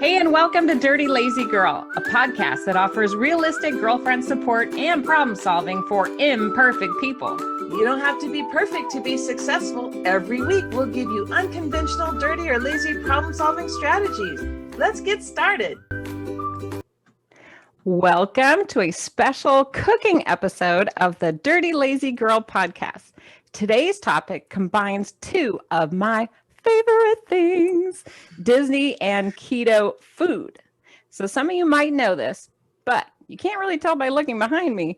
Hey, and welcome to Dirty Lazy Girl, a podcast that offers realistic girlfriend support and problem solving for imperfect people. You don't have to be perfect to be successful. Every week, we'll give you unconventional, dirty, or lazy problem solving strategies. Let's get started. Welcome to a special cooking episode of the Dirty Lazy Girl podcast. Today's topic combines two of my favorite things, Disney and keto food. So some of you might know this, but you can't really tell by looking behind me.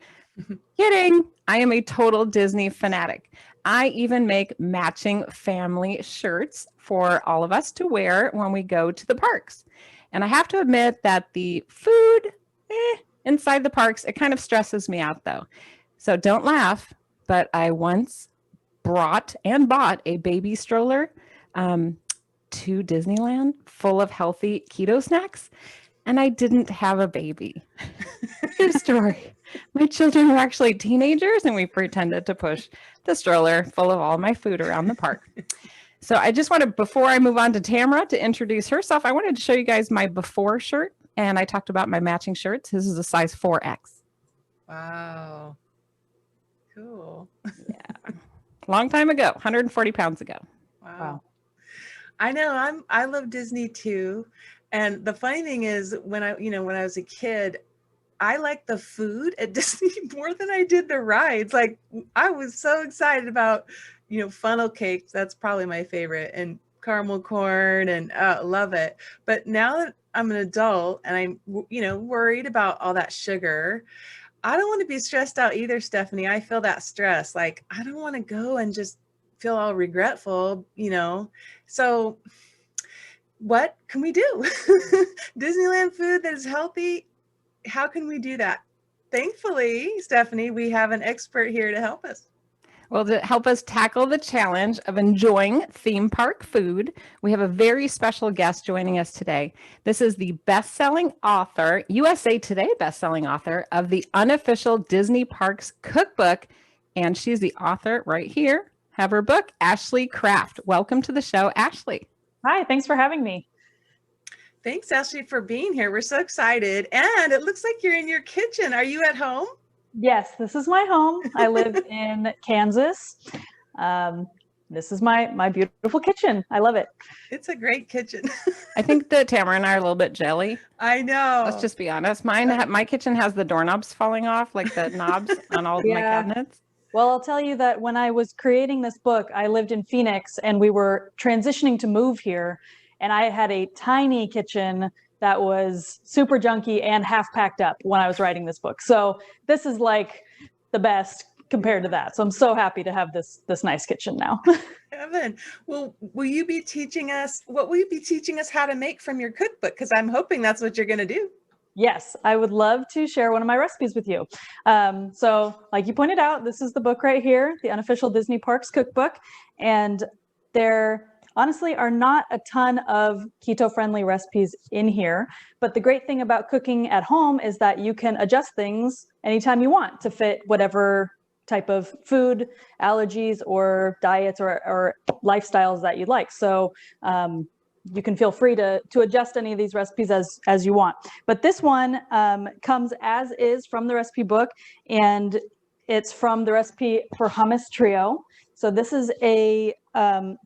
Kidding. I am a total Disney fanatic. I even make matching family shirts for all of us to wear when we go to the parks. And I have to admit that the food inside the parks, it kind of stresses me out though. So don't laugh, but I once bought a baby stroller to Disneyland full of healthy keto snacks, and I didn't have a baby. True story. My children were actually teenagers, and we pretended to push the stroller full of all my food around the park. So I just wanted, before I move on to Tamara to introduce herself, I wanted to show you guys my before shirt, and I talked about my matching shirts. This is a size 4X. Wow. Cool. Yeah. Long time ago, 140 pounds ago. Wow. I know I love Disney too. And the funny thing is when I was a kid, I liked the food at Disney more than I did the rides. Like I was so excited about, funnel cakes. That's probably my favorite, and caramel corn, and love it. But now that I'm an adult and I'm, worried about all that sugar, I don't want to be stressed out either, Stephanie. I feel that stress. Like I don't want to go and just feel all regretful, So what can we do? Disneyland food that is healthy. How can we do that? Thankfully, Stephanie, we have an expert here to help us. Well, to help us tackle the challenge of enjoying theme park food, we have a very special guest joining us today. This is the bestselling author, USA Today bestselling author of the Unofficial Disney Parks Cookbook, and she's the author right here. Have her book, Ashley Kraft. Welcome to the show, Ashley. Hi, thanks for having me. Thanks, Ashley, for being here. We're so excited. And it looks like you're in your kitchen. Are you at home? Yes, this is my home. I live in Kansas. This is my beautiful kitchen. I love it. It's a great kitchen. I think that Tamara and I are a little bit jelly. I know. Let's just be honest. My kitchen has the doorknobs falling off, like the knobs on all of my cabinets. Well, I'll tell you that when I was creating this book, I lived in Phoenix and we were transitioning to move here. And I had a tiny kitchen that was super junky and half packed up when I was writing this book. So this is like the best compared to that. So I'm so happy to have this nice kitchen now. Evan, will you be teaching us how to make from your cookbook? Because I'm hoping that's what you're going to do. Yes, I would love to share one of my recipes with you. So like you pointed out, this is the book right here, the Unofficial Disney Parks Cookbook. And there honestly are not a ton of keto-friendly recipes in here. But the great thing about cooking at home is that you can adjust things anytime you want to fit whatever type of food, allergies, or diets or lifestyles that you'd like. So you can feel free to adjust any of these recipes as you want. But this one comes as is from the recipe book, and it's from the recipe for hummus trio. So this is a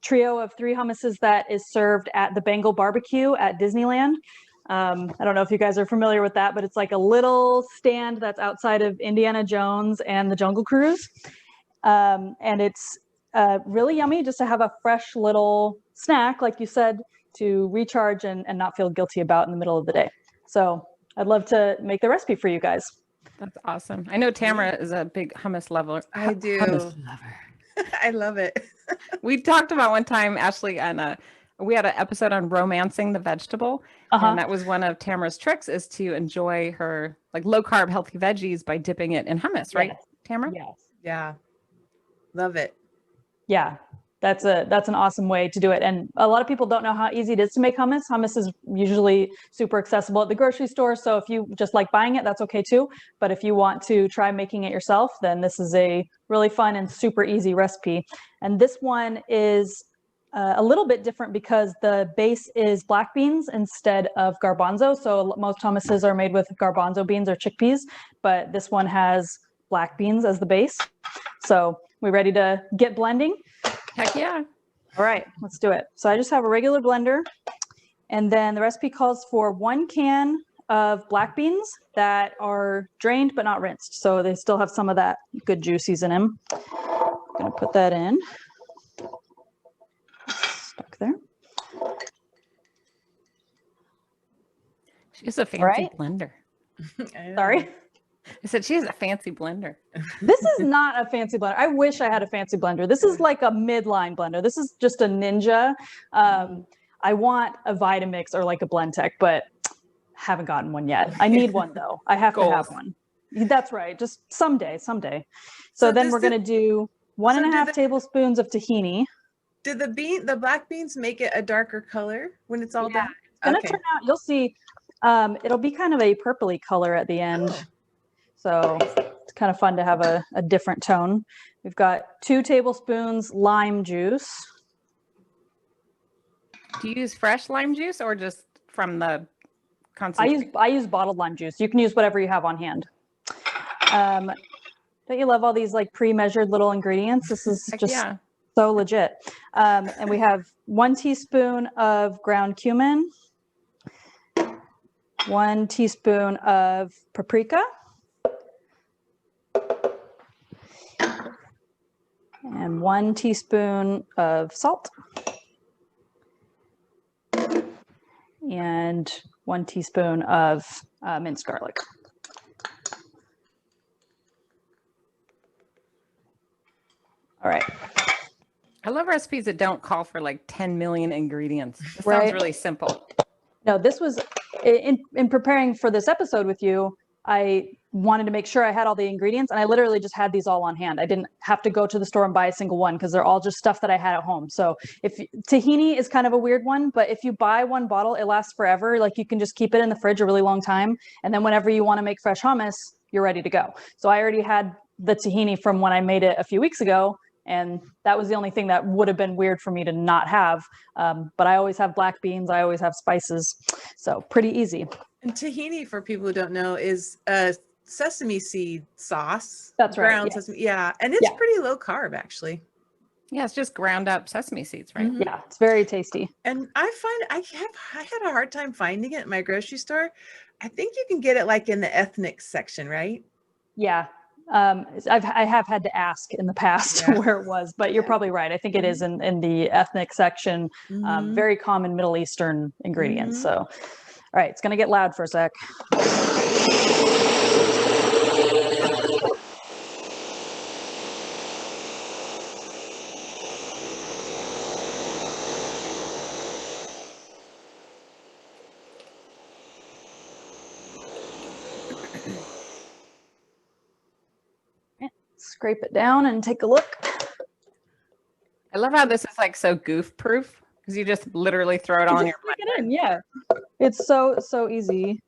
trio of 3 hummuses that is served at the Bengal barbecue at Disneyland. I don't know if you guys are familiar with that, but it's like a little stand that's outside of Indiana Jones and the Jungle Cruise. And it's really yummy just to have a fresh little snack, like you said, to recharge and not feel guilty about in the middle of the day. So I'd love to make the recipe for you guys. That's awesome. I know Tamara is a big hummus lover. I do. Hummus lover. I love it. We talked about one time, Ashley, and we had an episode on romancing the vegetable. And that was one of Tamara's tricks, is to enjoy her like low carb, healthy veggies by dipping it in hummus, right, Tamara? Yes. Yeah. Love it. Yeah. That's an awesome way to do it. And a lot of people don't know how easy it is to make hummus. Hummus is usually super accessible at the grocery store. So if you just like buying it, that's okay too. But if you want to try making it yourself, then this is a really fun and super easy recipe. And this one is a little bit different because the base is black beans instead of garbanzo. So most hummuses are made with garbanzo beans or chickpeas, but this one has black beans as the base. So we ready to get blending? Heck yeah. All right, let's do it. So I just have a regular blender, and then the recipe calls for 1 can of black beans that are drained but not rinsed. So they still have some of that good juices in them. I'm gonna put that in. Stuck there. She has a fancy blender. Sorry? I said she has a fancy blender. This is not a fancy blender. I wish I had a fancy blender. This is like a midline blender. This is just a Ninja. I want a Vitamix or like a Blendtec, but haven't gotten one yet. I need one though. I have to have one. That's right. Just someday. So then we're going to do 1.5 tablespoons of tahini. Do the black beans make it a darker color when it's all done? It's going to turn out, you'll see, it'll be kind of a purpley color at the end. So it's kind of fun to have a different tone. We've got 2 tablespoons lime juice. Do you use fresh lime juice or just from the concentrate? I use bottled lime juice. You can use whatever you have on hand. Don't you love all these like pre-measured little ingredients? This is just so legit. And we have 1 teaspoon of ground cumin, 1 teaspoon of paprika, and 1 teaspoon of salt, and 1 teaspoon of minced garlic. All right. I love recipes that don't call for like 10 million ingredients. It sounds really simple. No, this was in preparing for this episode with you. I wanted to make sure I had all the ingredients, and I literally just had these all on hand. I didn't have to go to the store and buy a single one because they're all just stuff that I had at home. So tahini is kind of a weird one, but if you buy one bottle, it lasts forever. Like you can just keep it in the fridge a really long time. And then whenever you want to make fresh hummus, you're ready to go. So I already had the tahini from when I made it a few weeks ago. And that was the only thing that would have been weird for me to not have. But I always have black beans. I always have spices. So pretty easy. And tahini, for people who don't know, is sesame seed sauce. That's right. Ground sesame. Yeah. And it's pretty low carb, actually. Yeah, it's just ground up sesame seeds, right? Mm-hmm. Yeah, it's very tasty. And I find I had a hard time finding it in my grocery store. I think you can get it like in the ethnic section, right? Yeah. I have had to ask in the past where it was, but you're probably right. I think it is in the ethnic section. Very common Middle Eastern ingredients. So, all right, it's going to get loud for a sec. Scrape it down and take a look. I love how this is like so goof proof because you just literally throw it on your plate. It in, yeah. It's so easy.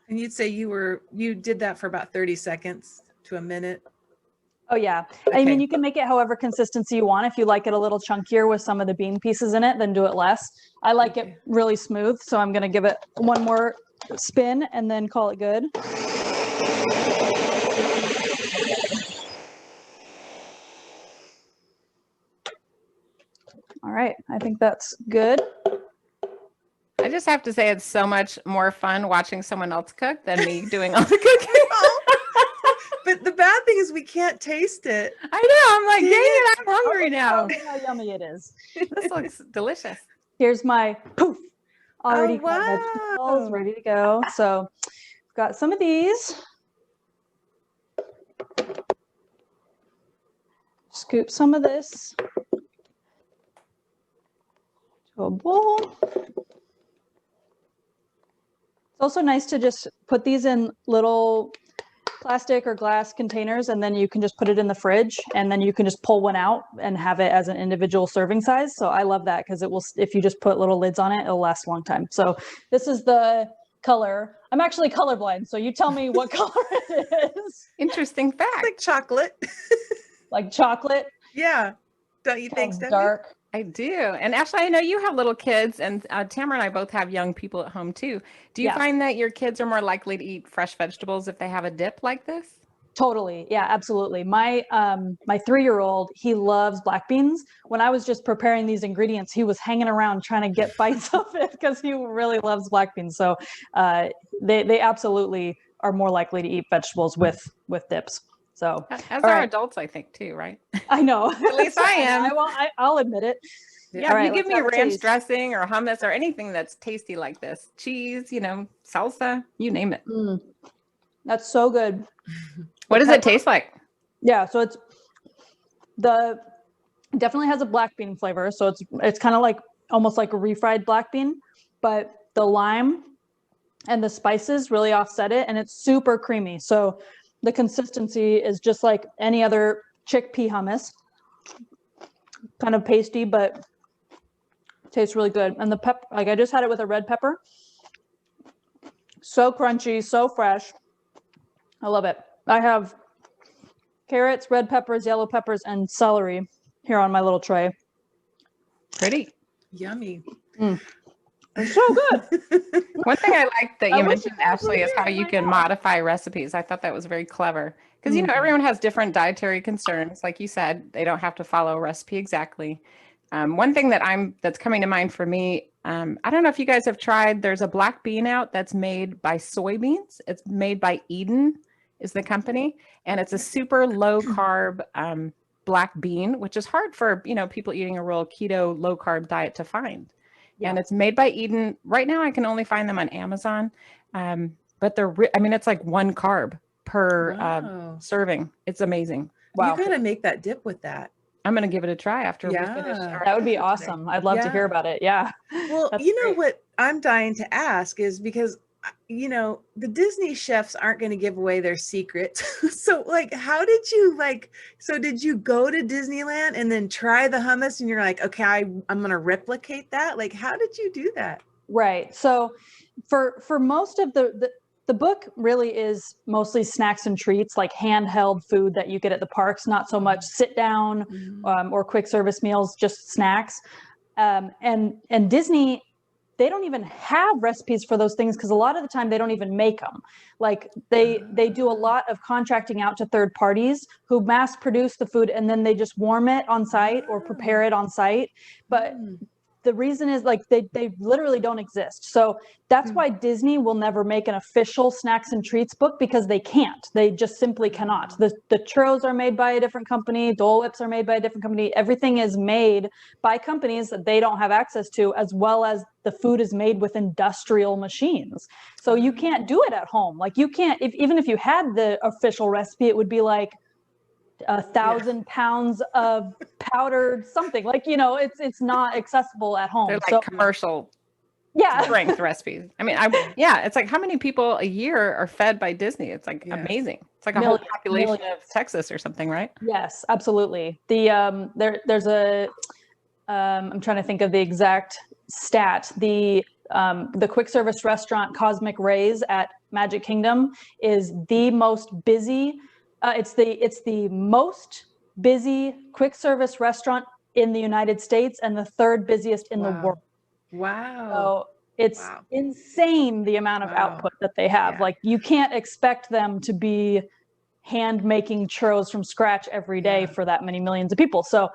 And you'd say you did that for about 30 seconds to a minute. Oh yeah. Okay. I mean, you can make it however consistency you want. If you like it a little chunkier with some of the bean pieces in it, then do it less. I like it really smooth, so I'm going to give it one more spin and then call it good. All right, I think that's good. I just have to say it's so much more fun watching someone else cook than me doing all the cooking. But the bad thing is we can't taste it. I know. I'm like, dang it, I'm hungry now. Look how yummy it is. This looks delicious. Here's my poof. Already cut vegetables, ready to go. So I've got some of these. Scoop some of this to a bowl. It's also nice to just put these in little plastic or glass containers, and then you can just put it in the fridge, and then you can just pull one out and have it as an individual serving size. So I love that because it will, if you just put little lids on it, it'll last a long time. So this is the color. I'm actually colorblind, so you tell me what color it is. Interesting fact. Like chocolate. Like chocolate. Yeah. Don't you think, Stephanie? Dark. I do. And Ashley, I know you have little kids, and Tamara and I both have young people at home too. Do you Yeah. find that your kids are more likely to eat fresh vegetables if they have a dip like this? Totally. Yeah, absolutely. My 3-year-old, he loves black beans. When I was just preparing these ingredients, he was hanging around trying to get bites of it because he really loves black beans. So they absolutely are more likely to eat vegetables with dips. So As all are right. adults, I think too, right? I know. At least I am. I'll admit it. Yeah, All if right, you give let's me have a ranch taste. dressing or hummus or anything that's tasty like this, cheese, salsa, you name it. That's so good. What does it taste like? Yeah, so it definitely has a black bean flavor. So it's kind of like almost like a refried black bean, but the lime and the spices really offset it, and it's super creamy. So the consistency is just like any other chickpea hummus, kind of pasty, but tastes really good. And the like I just had it with a red pepper. So crunchy, so fresh. I love it. I have carrots, red peppers, yellow peppers, and celery here on my little tray. Pretty. Yummy. It's so good. One thing I like that you wish mentioned, you guys were Ashley, is here how to you find can out. modify recipes. I thought that was very clever because, everyone has different dietary concerns. Like you said, they don't have to follow a recipe exactly. One thing that's coming to mind for me, I don't know if you guys have tried, there's a black bean out that's made by soybeans. It's made by Eden is the company, and it's a super low carb black bean, which is hard for, people eating a real keto low carb diet to find. Yeah. And it's made by Eden. Right now I can only find them on Amazon. But it's like 1 carb per Wow. serving. It's amazing. Wow. You gotta make that dip with that. I'm going to give it a try after we Yeah. finish. Our That would be episode today. awesome. I'd love to hear Yeah. about it. Yeah. Well, That's you know great. what I'm dying to ask is because, the Disney chefs aren't going to give away their secrets. So like, how did you did you go to Disneyland and then try the hummus and you're like, okay, I'm going to replicate that? Like, how did you do that? Right. So for most of the book really is mostly snacks and treats, like handheld food that you get at the parks, not so much sit down or quick service meals, just snacks. And Disney, they don't even have recipes for those things because a lot of the time they don't even make them. Like they do a lot of contracting out to third parties who mass produce the food and then they just warm it on site or prepare it on site. But the reason is like they literally don't exist. So that's why Disney will never make an official snacks and treats book, because they can't. They just simply cannot. The churros are made by a different company. Dole Whips are made by a different company. Everything is made by companies that they don't have access to, as well as the food is made with industrial machines. So you can't do it at home. Like you can't, even if you had the official recipe, it would be like 1,000 pounds of powdered something, like, it's not accessible at home. They're like So commercial yeah, strength recipes. I mean, it's like how many people a year are fed by Disney? It's like amazing. It's like a whole population of Texas or something, right? yes, absolutely. The there's a I'm trying to think of the exact stat. The quick service restaurant Cosmic Rays at Magic Kingdom is the most busy. It's the most busy quick service restaurant in the United States and the 3rd busiest in the world. Wow. So it's insane the amount of output that they have. Yeah. Like you can't expect them to be hand making churros from scratch every day for that many millions of people. So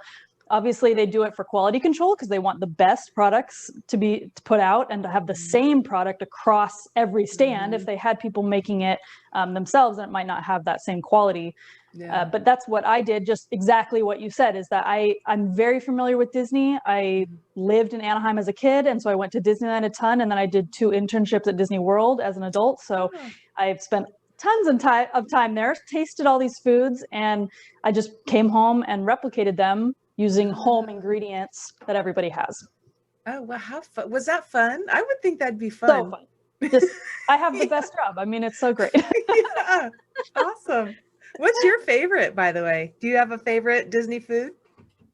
obviously they do it for quality control because they want the best products to put out and to have the same product across every stand. If they had people making it themselves, then it might not have that same quality. But that's what I did, just exactly what you said, is that I'm very familiar with Disney. I lived in Anaheim as a kid, and so I went to Disneyland a ton, and then I did 2 internships at Disney World as an adult. So I've spent tons of time there, tasted all these foods, and I just came home and replicated them using home ingredients that everybody has. Oh, well, how fun. Was that fun? I would think that'd be fun. So fun. Just, I have the best job. I mean, it's so great. Yeah, awesome. What's your favorite, by the way? Do you have a favorite Disney food?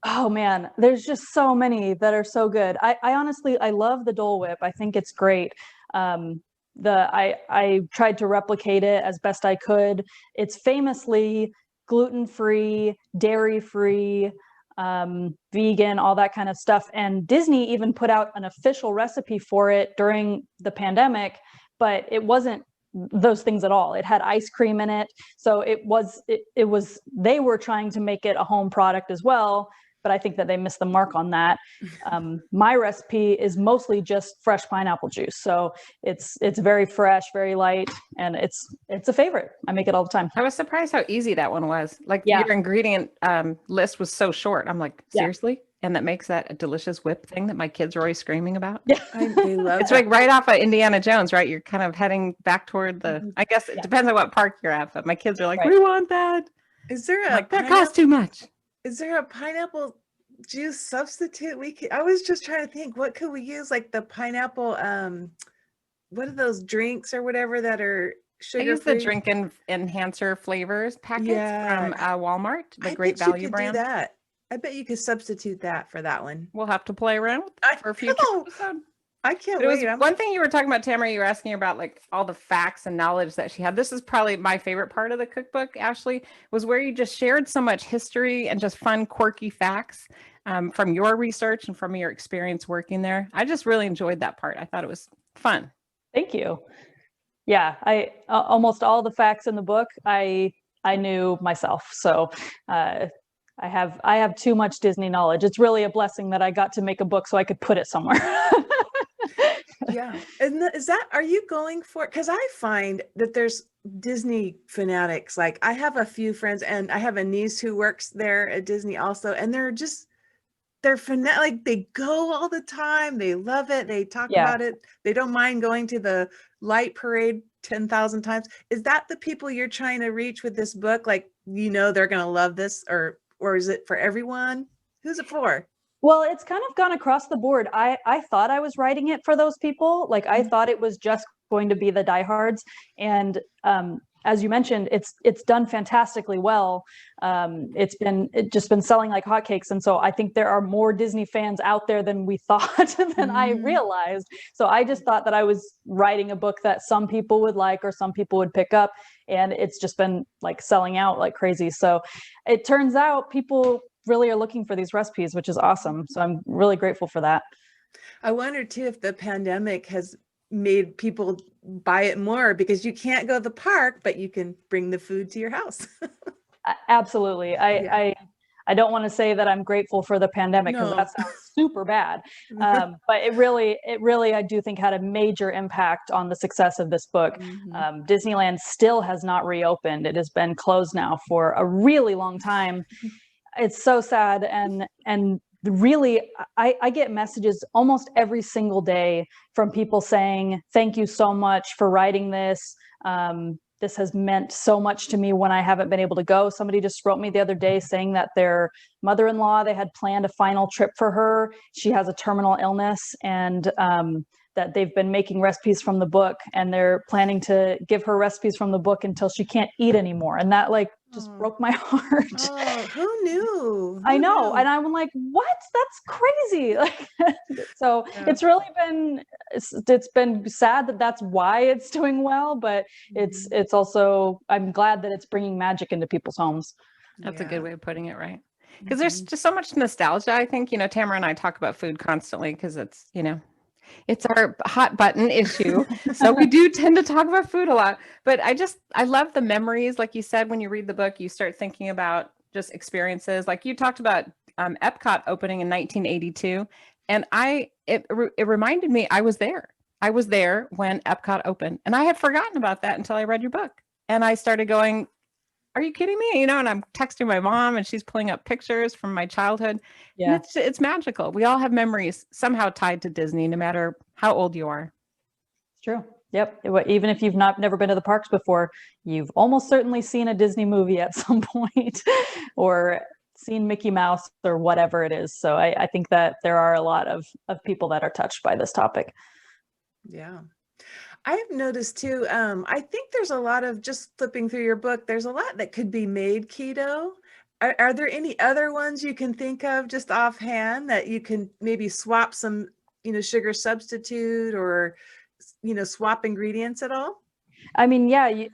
Oh man, there's just so many that are so good. I honestly, I love the Dole Whip. I think it's great. I tried to replicate it as best I could. It's famously gluten-free, dairy-free, vegan, all that kind of stuff. And Disney even put out an official recipe for it during the pandemic, but it wasn't those things at all. It had ice cream in it. So it was, they were trying to make it a home product as well, but I think that they missed the mark on that. My recipe is mostly just fresh pineapple juice. So it's very fresh, very light, and it's a favorite. I make it all the time. I was surprised how easy that one was. Like Yeah. your ingredient list was so short. I'm like, seriously? And that makes that a delicious whip thing that my kids are always screaming about. Yeah. They love It's that. like right off of Indiana Jones, right? You're kind of heading back toward the, I guess it depends on what park you're at, but my kids are like, Right. we want that. Is there I'm a like, that costs too much. Is there a pineapple juice substitute I was just trying to think, what could we use? Like the pineapple, what are those drinks or whatever that are I use the sugar-free? drink enhancer flavors packets from Walmart, the I Great bet you Value could brand. do that. I bet you could substitute that for that one. We'll have to play around with I that for a future know. episode. I can't But it was wait. one thing you were talking about, Tamara. You were asking about like all the facts and knowledge that she had. This is probably my favorite part of the cookbook, Ashley, was where you just shared so much history and just fun, quirky facts from your research and from your experience working there. I just really enjoyed that part. I thought it was fun. Thank you. Yeah, I almost all the facts in the book I knew myself. So I have too much Disney knowledge. It's really a blessing that I got to make a book so I could put it somewhere. Yeah. And are you going for it? Because I find that there's Disney fanatics. Like I have a few friends and I have a niece who works there at Disney also. And they're fanatic, like they go all the time. They love it. They talk about it. They don't mind going to the light parade 10,000 times. Is that the people you're trying to reach with this book? Like, they're going to love this, or is it for everyone? Who's it for? Well, it's kind of gone across the board. I thought I was writing it for those people. Like I thought it was just going to be the diehards. And as you mentioned, it's done fantastically well. It's just been selling like hotcakes. And so I think there are more Disney fans out there than we thought, than I realized. So I just thought that I was writing a book that some people would like or some people would pick up. And it's just been like selling out like crazy. So it turns out people really are looking for these recipes, which is awesome. So I'm really grateful for that. I wonder too if the pandemic has made people buy it more, because you can't go to the park, but you can bring the food to your house. Absolutely. I don't want to say that I'm grateful for the pandemic, because that sounds super bad. But it really, I do think had a major impact on the success of this book. Disneyland still has not reopened. It has been closed now for a really long time. It's so sad. And really, I get messages almost every single day from people saying, thank you so much for writing this. This has meant so much to me when I haven't been able to go. Somebody just wrote me the other day saying that their mother-in-law, they had planned a final trip for her. She has a terminal illness, and that they've been making recipes from the book, and they're planning to give her recipes from the book until she can't eat anymore. And that just broke my heart. Oh, who knew? I know. And I'm like, what? That's crazy. So it's really been, it's been sad that that's why it's doing well, but it's also, I'm glad that it's bringing magic into people's homes. That's a good way of putting it, right? Because there's just so much nostalgia. I think, Tamara and I talk about food constantly because it's, it's our hot button issue. So we do tend to talk about food a lot, but I love the memories. Like you said, when you read the book, you start thinking about just experiences. Like you talked about Epcot opening in 1982. And it reminded me, I was there. I was there when Epcot opened, and I had forgotten about that until I read your book. And I started going, are you kidding me? And I'm texting my mom, and she's pulling up pictures from my childhood. Yeah. And it's magical. We all have memories somehow tied to Disney, no matter how old you are. It's true. Yep. Even if you've never been to the parks before, you've almost certainly seen a Disney movie at some point or seen Mickey Mouse or whatever it is. So I think that there are a lot of people that are touched by this topic. Yeah. I've noticed too, I think there's a lot of, just flipping through your book, there's a lot that could be made keto. Are there any other ones you can think of just offhand that you can maybe swap some, sugar substitute or, swap ingredients at all? I mean, yeah,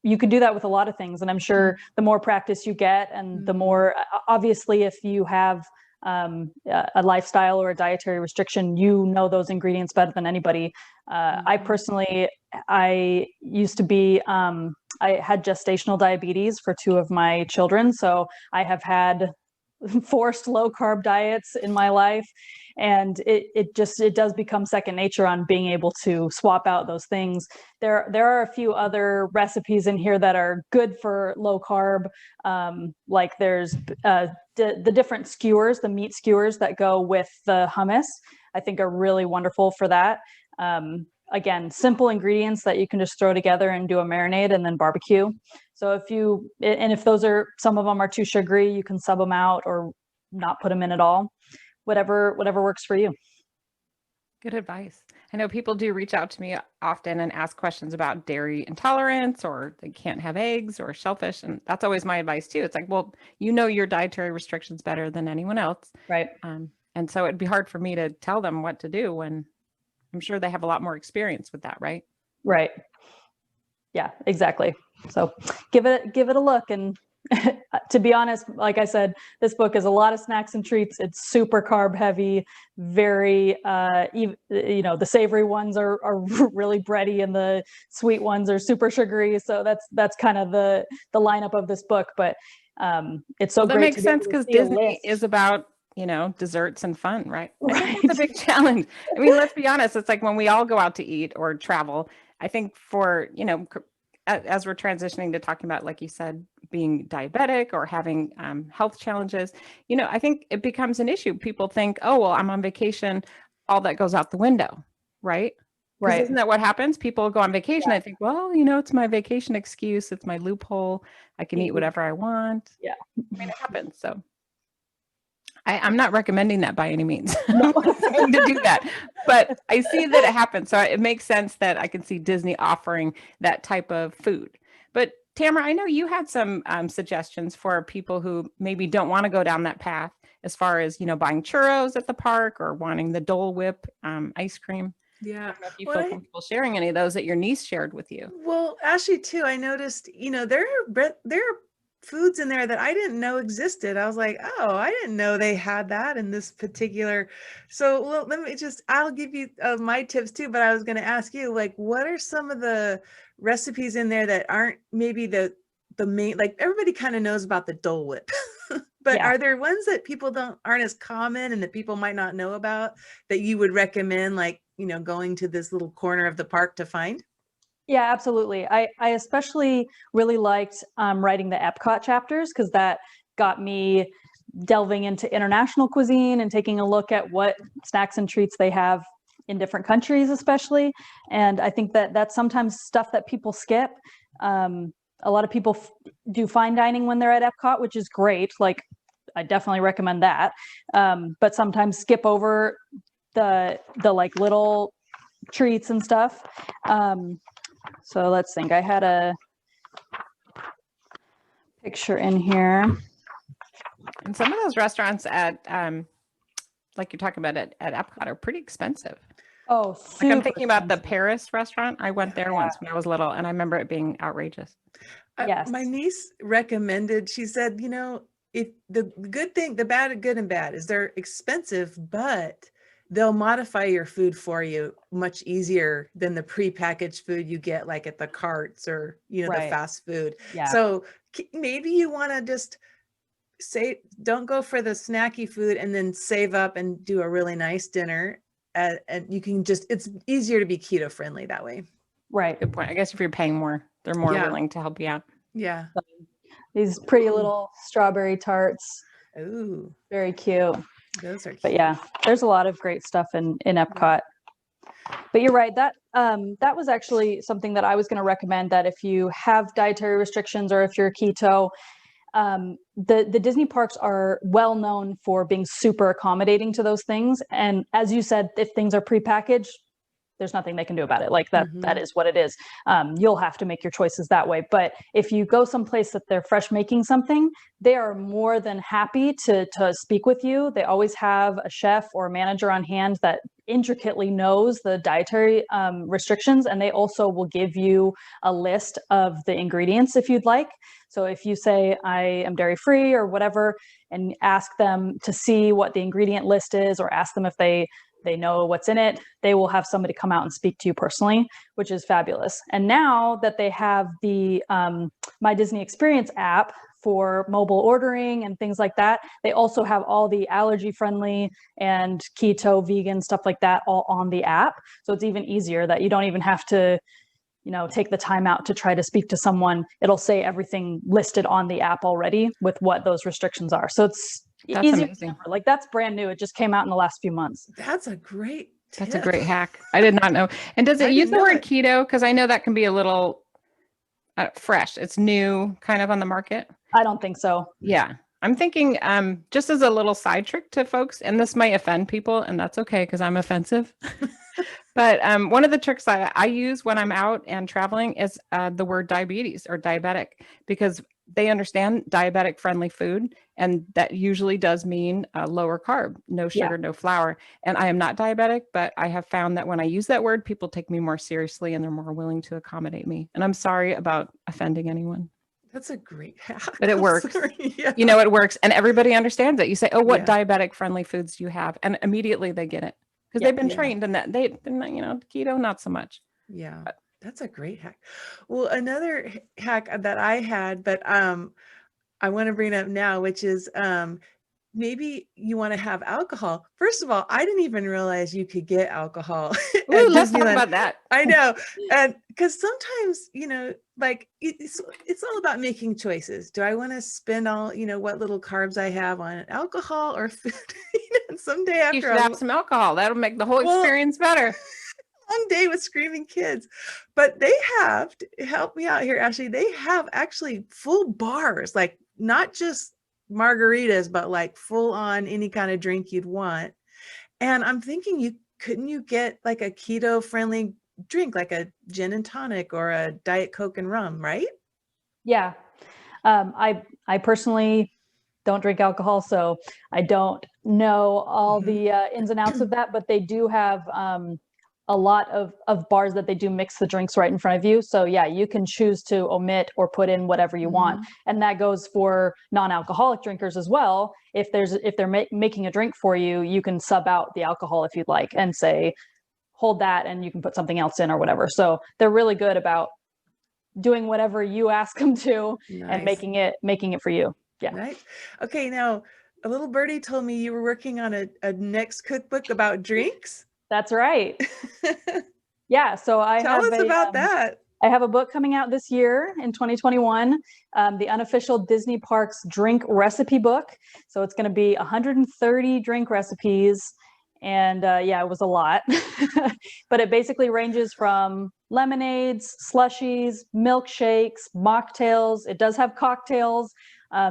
you could do that with a lot of things. And I'm sure the more practice you get and the more, obviously, if you have a lifestyle or a dietary restriction, you know those ingredients better than anybody. I personally, I used to be, I had gestational diabetes for 2 of my children. So I have had forced low carb diets in my life. And it does become second nature on being able to swap out those things. There are a few other recipes in here that are good for low carb. Like there's the different skewers, the meat skewers that go with the hummus, I think are really wonderful for that. Again, simple ingredients that you can just throw together and do a marinade and then barbecue. So if those are, some of them are too sugary, you can sub them out or not put them in at all. Whatever works for you. Good advice. I know people do reach out to me often and ask questions about dairy intolerance, or they can't have eggs or shellfish. And that's always my advice too. It's like, well, you know your dietary restrictions better than anyone else. Right. And so it'd be hard for me to tell them what to do when I'm sure they have a lot more experience with that, right? Right. Yeah, exactly. So give it a look. And to be honest, like I said, this book is a lot of snacks and treats. It's super carb heavy, very, the savory ones are really bready and the sweet ones are super sugary. So that's kind of the lineup of this book. But it's so that great. Makes sense because Disney is about, desserts and fun, right? I think that's a big challenge. I mean, let's be honest. It's like when we all go out to eat or travel, I think for, as we're transitioning to talking about, like you said, being diabetic or having health challenges, I think it becomes an issue. People think, oh, well, I'm on vacation. All that goes out the window, right? Right. Isn't that what happens? People go on vacation. Yeah. I think, well, it's my vacation excuse. It's my loophole. I can eat whatever I want. Yeah. I mean, it happens. So I'm not recommending that by any means. No. I'm not saying to do that, but I see that it happens. So it makes sense that I can see Disney offering that type of food. But Tamara, I know you had some suggestions for people who maybe don't want to go down that path as far as, buying churros at the park or wanting the Dole Whip ice cream. Yeah. I don't know if you feel comfortable sharing any of those that your niece shared with you. Well, Ashley, too, I noticed, there are foods in there that I didn't know existed. I was like, oh, I didn't know they had that in this particular. So I'll give you my tips too, but I was going to ask you, like, what are some of the recipes in there that aren't maybe the main, like everybody kind of knows about the Dole Whip, but are there ones that people aren't as common and that people might not know about that you would recommend, like, going to this little corner of the park to find? Yeah, absolutely. I especially really liked writing the Epcot chapters because that got me delving into international cuisine and taking a look at what snacks and treats they have in different countries, especially. And I think that that's sometimes stuff that people skip. A lot of people do fine dining when they're at Epcot, which is great. Like, I definitely recommend that. But sometimes skip over the like little treats and stuff. So let's think. I had a picture in here. And some of those restaurants at, like you're talking about at Epcot, are pretty expensive. Oh, like I'm thinking about the Paris restaurant. I went there once when I was little, and I remember it being outrageous. Yes. My niece recommended, she said, if the good thing, the bad, good and bad is they're expensive, but they'll modify your food for you much easier than the prepackaged food you get like at the carts or, the fast food. Yeah. So maybe you want to just don't go for the snacky food and then save up and do a really nice dinner. And you can it's easier to be keto friendly that way. Right. Good point. I guess if you're paying more, they're more willing to help you out. Yeah. These pretty little strawberry tarts. Ooh. Very cute. Those are cute. But yeah, there's a lot of great stuff in Epcot. But you're right, that was actually something that I was going to recommend, that if you have dietary restrictions or if you're keto, the Disney parks are well known for being super accommodating to those things. And as you said, if things are prepackaged, there's nothing they can do about it. Like that, Mm-hmm. that is what it is. You'll have to make your choices that way. But if you go someplace that they're fresh making something, they are more than happy to speak with you. They always have a chef or a manager on hand that intricately knows the dietary restrictions, and they also will give you a list of the ingredients if you'd like. So if you say, I am dairy free or whatever, and ask them to see what the ingredient list is, or ask them if they know what's in it, they will have somebody come out and speak to you personally, which is fabulous. And now that they have the My Disney Experience app for mobile ordering and things like that, they also have all the allergy friendly and keto, vegan, stuff like that all on the app. So it's even easier that you don't even have to, take the time out to try to speak to someone. It'll say everything listed on the app already with what those restrictions are. So it's easy. Like that's brand new. It just came out in the last few months. That's a great tip. That's a great hack. I did not know. And does it use the word keto? Because I know that can be a little fresh. It's new kind of on the market. I don't think so. Yeah. I'm thinking just as a little side trick to folks, and this might offend people, and that's okay because I'm offensive. But one of the tricks I use when I'm out and traveling is the word diabetes or diabetic, because they understand diabetic friendly food. And that usually does mean lower carb, no sugar, no flour. And I am not diabetic, but I have found that when I use that word, people take me more seriously and they're more willing to accommodate me. And I'm sorry about offending anyone. That's a great hack. But it works. Yeah. It works. And everybody understands it. You say, oh, what diabetic friendly foods do you have? And immediately they get it because they've been trained in that. They're not, keto, not so much. Yeah. But that's a great hack. Well, another hack that I had, but I want to bring up now, which is maybe you want to have alcohol. First of all, I didn't even realize you could get alcohol. Ooh, let's talk about that. I know. And because sometimes, like it's all about making choices. Do I want to spend all, what little carbs I have on alcohol or food? Someday after you should have some alcohol. That'll make the whole experience better. Long day with screaming kids. But they have, help me out here, Ashley, they have actually full bars, like not just margaritas, but like full on any kind of drink you'd want. And I'm thinking couldn't you get like a keto friendly drink, like a gin and tonic or a Diet Coke and rum, right? Yeah. I personally don't drink alcohol, so I don't know all the ins and outs of that, but they do have a lot of bars that they do mix the drinks right in front of you. So yeah, you can choose to omit or put in whatever you want. And that goes for non-alcoholic drinkers as well. If they're making a drink for you, you can sub out the alcohol if you'd like and say, hold that and you can put something else in or whatever. So they're really good about doing whatever you ask them to and making it for you. Yeah. Right. Okay. Now a little birdie told me you were working on a next cookbook about drinks. That's right. Yeah. So Tell us about that. I have a book coming out this year in 2021, the Unofficial Disney Parks Drink Recipe Book. So it's going to be 130 drink recipes. And it was a lot. But it basically ranges from lemonades, slushies, milkshakes, mocktails. It does have cocktails.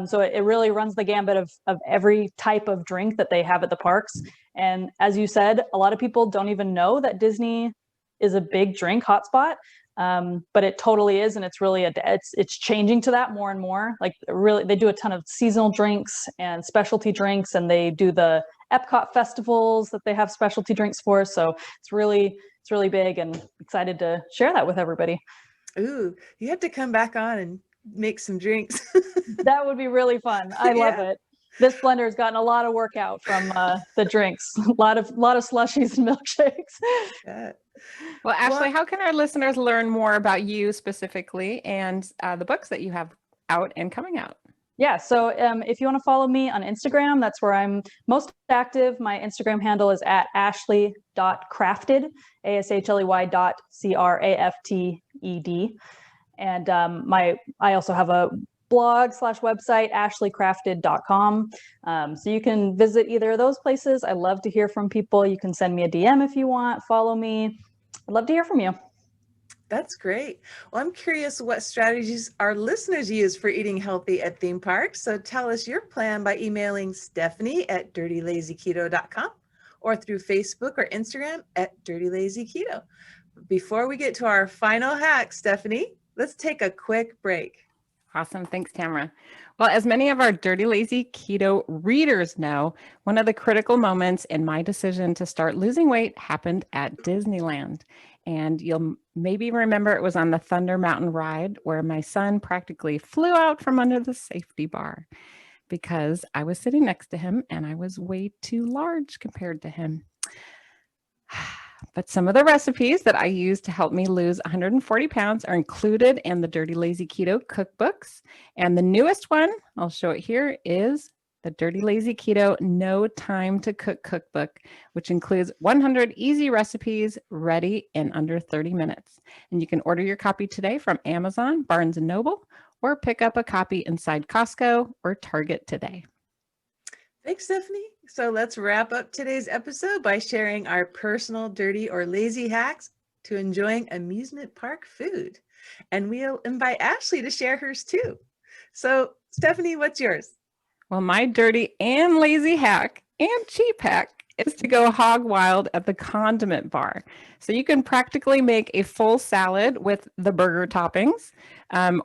So it really runs the gambit of every type of drink that they have at the parks. And as you said, a lot of people don't even know that Disney is a big drink hotspot, but it totally is. And it's really it's changing to that more and more. Like really, they do a ton of seasonal drinks and specialty drinks, and they do the Epcot festivals that they have specialty drinks for. So it's really big, and excited to share that with everybody. Ooh, you have to come back on and make some drinks. That would be really fun. I love it. This blender has gotten a lot of work out from the drinks, a lot of slushies and milkshakes. Well, Ashley, how can our listeners learn more about you specifically and the books that you have out and coming out? Yeah. So if you want to follow me on Instagram, that's where I'm most active. My Instagram handle is at ashley.crafted, ASHLEY.CRAFTED. And I also have a blog/website, ashleycrafted.com. So you can visit either of those places. I love to hear from people. You can send me a DM if you want, follow me. I'd love to hear from you. That's great. Well, I'm curious what strategies our listeners use for eating healthy at theme parks. So tell us your plan by emailing Stephanie@dirtylazyketo.com or through Facebook or Instagram at Dirty Lazy Keto. Before we get to our final hack, Stephanie, let's take a quick break. Awesome. Thanks, Tamara. Well, as many of our Dirty Lazy Keto readers know, one of the critical moments in my decision to start losing weight happened at Disneyland. And you'll maybe remember it was on the Thunder Mountain ride where my son practically flew out from under the safety bar because I was sitting next to him and I was way too large compared to him. But some of the recipes that I use to help me lose 140 pounds are included in the Dirty Lazy Keto cookbooks. And the newest one, I'll show it here, is the Dirty Lazy Keto No Time to Cook cookbook, which includes 100 easy recipes ready in under 30 minutes. And you can order your copy today from Amazon, Barnes & Noble, or pick up a copy inside Costco or Target today. Thanks, Stephanie. So let's wrap up today's episode by sharing our personal dirty or lazy hacks to enjoying amusement park food. And we'll invite Ashley to share hers too. So Stephanie, what's yours? Well, my dirty and lazy hack and cheap hack is to go hog wild at the condiment bar. So you can practically make a full salad with the burger toppings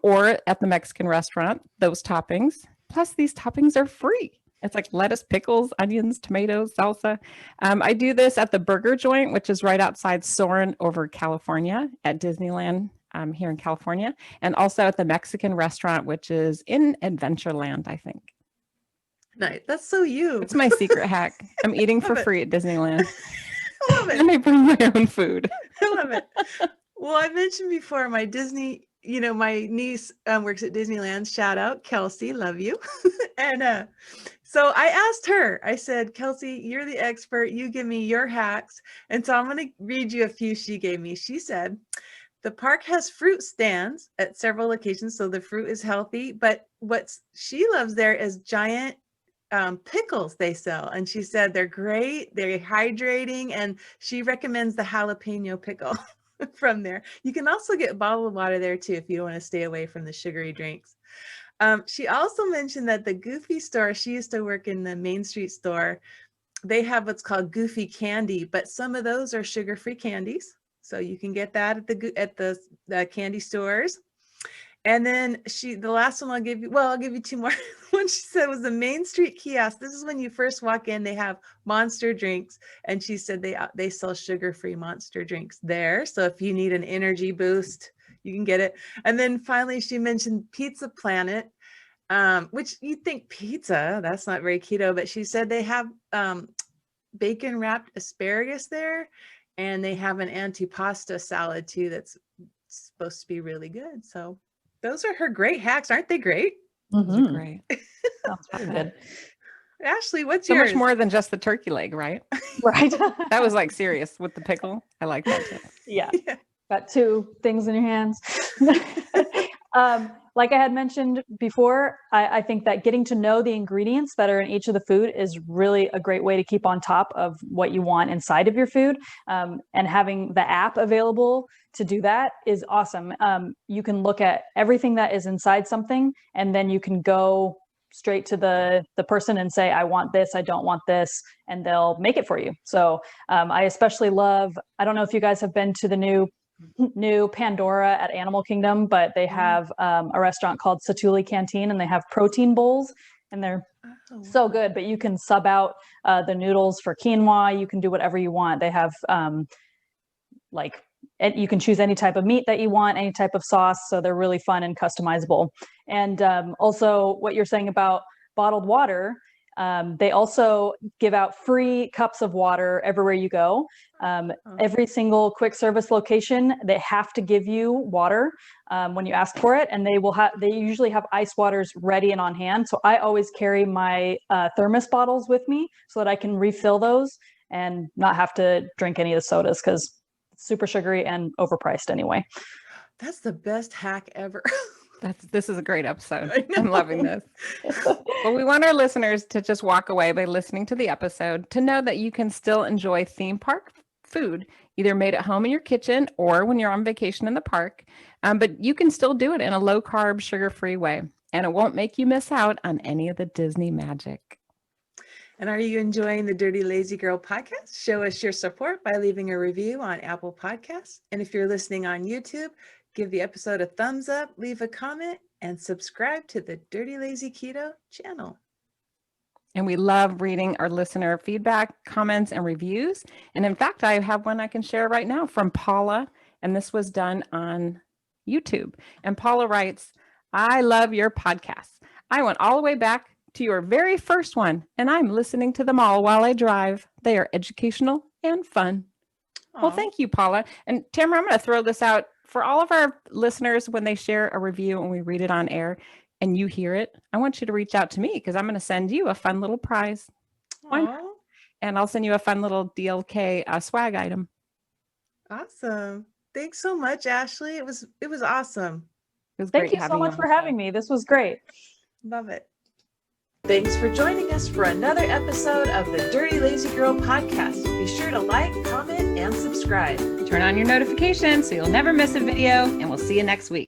or at the Mexican restaurant, those toppings. Plus these toppings are free. It's like lettuce, pickles, onions, tomatoes, salsa. I do this at the burger joint, which is right outside Soarin' over California at Disneyland here in California. And also at the Mexican restaurant, which is in Adventureland, I think. Nice. That's so you. It's my secret hack. I'm eating for free at Disneyland. I love it. And I bring my own food. I love it. Well, I mentioned before my Disney, my niece works at Disneyland. Shout out, Kelsey. Love you. And so I asked her, I said, Kelsey, you're the expert. You give me your hacks. And so I'm going to read you a few she gave me. She said, the park has fruit stands at several locations, so the fruit is healthy. But what she loves there is giant pickles they sell. And she said they're great, they're hydrating, and she recommends the jalapeno pickle from there. You can also get bottled water there too if you want to stay away from the sugary drinks. She also mentioned that the Goofy store, she used to work in the Main Street store, they have what's called Goofy candy, but some of those are sugar-free candies. So you can get that at the candy stores. And then the last one I'll give you two more. One she said was the Main Street kiosk. This is when you first walk in, they have Monster drinks. And she said they sell sugar-free Monster drinks there. So if you need an energy boost, you can get it. And then finally, she mentioned Pizza Planet, which you think pizza, that's not very keto, but she said they have bacon wrapped asparagus there. And they have an antipasta salad too that's supposed to be really good. So those are her great hacks. Aren't they great? Those are great. Sounds pretty good. Ashley, what's So yours? much more than just the turkey leg, right? Right. That was like serious with the pickle. I like that too. Yeah. Yeah. Got two things in your hands. Like I had mentioned before, I think that getting to know the ingredients that are in each of the food is really a great way to keep on top of what you want inside of your food. And having the app available to do that is awesome. You can look at everything that is inside something, and then you can go straight to the person and say, I want this, I don't want this, and they'll make it for you. So I especially love, I don't know if you guys have been to the new Pandora at Animal Kingdom, but they have a restaurant called Satuli Canteen, and they have protein bowls, and they're so good. But you can sub out the noodles for quinoa. You can do whatever you want. They have you can choose any type of meat that you want, any type of sauce. So they're really fun and customizable. And also what you're saying about bottled water, they also give out free cups of water everywhere you go. Every single quick service location, they have to give you water when you ask for it, and they usually have ice waters ready and on hand. So I always carry my thermos bottles with me so that I can refill those and not have to drink any of the sodas because it's super sugary and overpriced anyway. That's the best hack ever. This is a great episode. I'm loving this. Well, we want our listeners to just walk away by listening to the episode to know that you can still enjoy theme park food, either made at home in your kitchen or when you're on vacation in the park. But you can still do it in a low carb, sugar-free way, and it won't make you miss out on any of the Disney magic. And are you enjoying the Dirty Lazy Girl podcast? Show us your support by leaving a review on Apple Podcasts. And if you're listening on YouTube, give the episode a thumbs up, leave a comment, and subscribe to the Dirty Lazy Keto channel. And we love reading our listener feedback, comments, and reviews. And in fact, I have one I can share right now from Paula, and this was done on YouTube. And Paula writes, I love your podcasts. I went all the way back to your very first one, and I'm listening to them all while I drive. They are educational and fun. Aww. Well, thank you, Paula. And Tamara, I'm going to throw this out for all of our listeners when they share a review and we read it on air and you hear it. I want you to reach out to me because I'm going to send you a fun little prize. And I'll send you a fun little DLK swag item. Awesome. Thanks so much, Ashley. It was awesome. It was Thank great you so having much on for the show. having me. This was great. Love it. Thanks for joining us for another episode of the Dirty Lazy Girl podcast. Be sure to like, comment, and subscribe. Turn on your notifications so you'll never miss a video, and we'll see you next week.